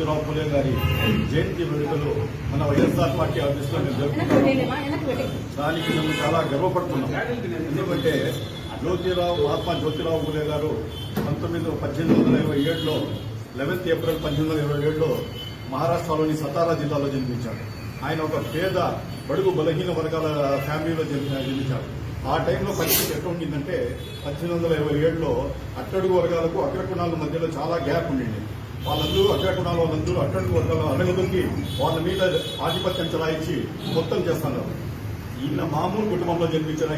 రావు పులే గారి జయంతి వేడుకలు మన వైఎస్ఆర్ పార్టీ ఆఫీసులో మేము జరుపుకుంటాం. దానికి మేము చాలా గర్వపడుతున్నాం. ఎందుకంటే మహాత్మా జ్యోతిరావు పులే గారు 1827లో 11 ఏప్రిల్ 1827లో మహారాష్ట్రలోని సతారా జిల్లాలో జన్మించారు. ఆయన ఒక పేద బడుగు బలహీన వర్గాల ఫ్యామిలీలో జన్మించారు. ఆ టైంలో పరిస్థితి ఎట్లా ఉండిందంటే 1827లో అట్టడుగు వర్గాలకు అగ్రకుణాల మధ్యలో చాలా గ్యాప్ ఉండింది. వాళ్ళందరూ అగ్రకుణాల వాళ్ళందరూ అట్టడుగు వర్గాల అడగదొక్కి వాళ్ళ మీద ఆధిపత్యం చలాయించి మొత్తం చేస్తున్నారు. ఈయన మామూలు కుటుంబంలో జన్మించిన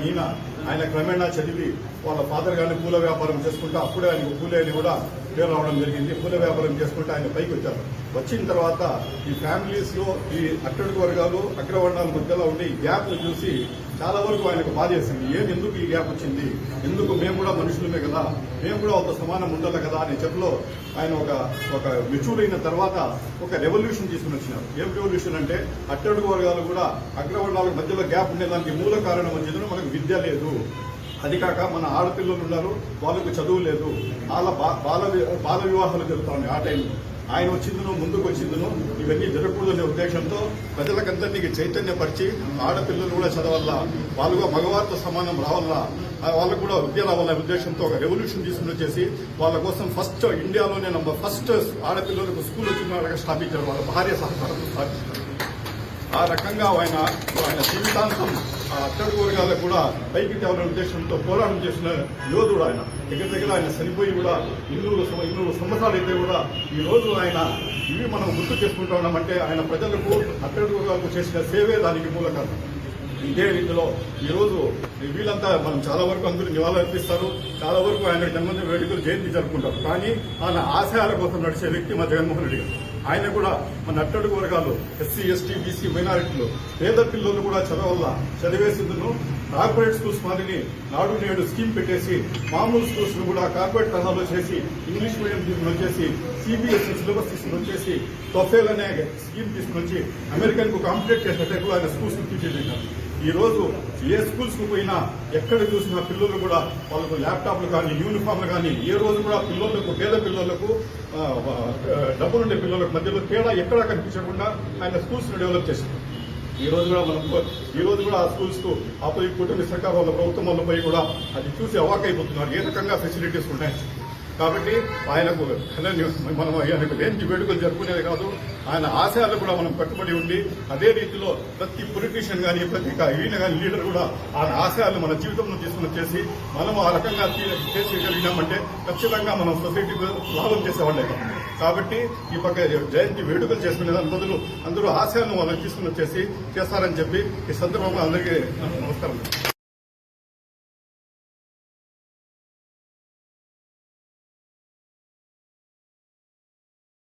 ఆయన క్రమేణా చదివి వాళ్ళ ఫాదర్ గారిని పూల వ్యాపారం చేసుకుంటూ అప్పుడే ఆయన పూలే అని కూడా పేరు రావడం జరిగింది. పూల వ్యాపారం చేసుకుంటూ ఆయన పైకి వచ్చారు. వచ్చిన తర్వాత ఈ ఫ్యామిలీస్ లో ఈ అట్టడుగు వర్గాలు అగ్రవర్ణాల మధ్యలో ఉండే ఈ గ్యాప్ ను చూసి చాలా వరకు ఆయనకు బాధేసింది. ఎందుకు ఈ గ్యాప్ వచ్చింది, ఎందుకు మేము కూడా మనుషులమే కదా, మేము కూడా ఒక సమానం ఉండాలి కదా అనే చెప్పలో ఆయన ఒక మెచ్యూర్ అయిన తర్వాత ఒక రెవల్యూషన్ తీసుకుని వచ్చినారు. ఏం రెవల్యూషన్ అంటే అట్టడుగు వర్గాలు కూడా అగ్రవర్ణాల మధ్యలో గ్యాప్ ఉండేదానికి మూల కారణం వచ్చేది మనకు విద్య లేదు. అది కాక మన ఆడపిల్లలు ఉన్నారు, వాళ్ళకు చదువు లేదు, వాళ్ళ బాల వివాహాలు జరుగుతున్నాయి. ఆ టైంలో ఆయన ముందుకు వచ్చిందను ఇవన్నీ జరగకూడదనే ఉద్దేశంతో ప్రజలకందరినీ చైతన్యపరిచి ఆడపిల్లలు కూడా చదవాలా, వాళ్ళుగా మగవారితో సమానం రావాలా, వాళ్ళకు కూడా విద్య రావాలనే ఉద్దేశంతో ఒక రెవల్యూషన్ తీసుకుని వచ్చేసి వాళ్ళ కోసం ఫస్ట్ ఇండియాలోనే ఫస్ట్ ఆడపిల్లలకు స్కూల్ వచ్చిన స్థాపించారు. వాళ్ళ భార్య సహకారంతో స్థాపించారు. ఆ రకంగా ఆయన జీవితాంతం అట్టడుగు వర్గాలకు కూడా పైకి తేవాలనే ఉద్దేశంతో పోరాటం చేసిన యోధుడు ఆయన. దగ్గర ఆయన చనిపోయి కూడా 200 సంవత్సరాలు అయితే కూడా ఈ రోజు ఆయన ఇవి మనం గుర్తు చేసుకుంటా ఉన్నామంటే ఆయన ప్రజలకు అట్టడుగు వర్గాలకు చేసిన సేవే దానికి మూల కారణం. ఇదే రీతిలో ఈ రోజు వీళ్ళంతా మనం చాలా వరకు అందరూ నివాళులు అర్పిస్తారు, చాలా వరకు ఆయన జన్మదిన వేడుకలు జయంతి జరుపుకుంటారు. కానీ ఆయన ఆశయాల కోసం నడిచే వ్యక్తి మా జగన్మోహన్ రెడ్డి గారు. ఆయన కూడా మన అట్టడుగు వర్గాలు ఎస్సీ, ఎస్టీ, బీసీ, మైనారిటీలు పేద పిల్లలు కూడా చదివేసిందును కార్పొరేట్ స్కూల్స్ మాదిరి నాడు నేడు స్కీమ్ పెట్టేసి మామూలు స్కూల్స్ ను కూడా కార్పొరేట్ తరహాలో చేసి ఇంగ్లీష్ మీడియం తీసుకుని వచ్చేసి సిబిఎస్ఈ సిలబస్ తీసుకుని వచ్చేసి టొఫెల్ అనే స్కీమ్ తీసుకుని వచ్చి అమెరికన్ కు కాంపిటేట్ చేసినట్టు ఆయన స్కూల్స్ తీర్చిదిద్దారు. ఈ రోజు ఏ స్కూల్స్ కు పోయినా ఎక్కడ చూసినా పిల్లలు కూడా వాళ్ళకు ల్యాప్టాప్లు కానీ యూనిఫామ్లు కానీ ఏ రోజు కూడా పిల్లలకు పేద పిల్లలకు డబ్బులుండే పిల్లలకు మధ్యలో తేడా ఎక్కడా కనిపించకుండా ఆయన స్కూల్స్ డెవలప్ చేశారు. ఈ రోజు కూడా ఆ స్కూల్స్ కు ఆపోజిట్ కూటమి సర్కార్ వాళ్ళ ప్రభుత్వం వల్ల పోయి కూడా అది చూసి అవాకైపోతున్నారు ఏ రకంగా ఫెసిలిటీస్ ఉన్నాయి. కాబట్టి ఆయనకు జయంతి వేడుకలు జరుపుకునేది కాదు, ఆయన ఆశయాలు కూడా మనం కట్టుబడి ఉండి అదే రీతిలో ప్రతి పొలిటీషియన్ కానీ ప్రతి ఈయన కానీ లీడర్ కూడా ఆయన ఆశయాలు మన జీవితంలో తీసుకుని వచ్చేసి మనం ఆ రకంగా చేసేయగలిగినామంటే ఖచ్చితంగా మనం సొసైటీకి లాభం చేసేవాళ్ళే. కాబట్టి ఈ పక్క జయంతి వేడుకలు చేసుకునే దాని బదులు అందరూ ఆశయాలను వాళ్ళకి తీసుకుని వచ్చేసి చేస్తారని చెప్పి ఈ సందర్భంగా అందరికీ నమస్కారం.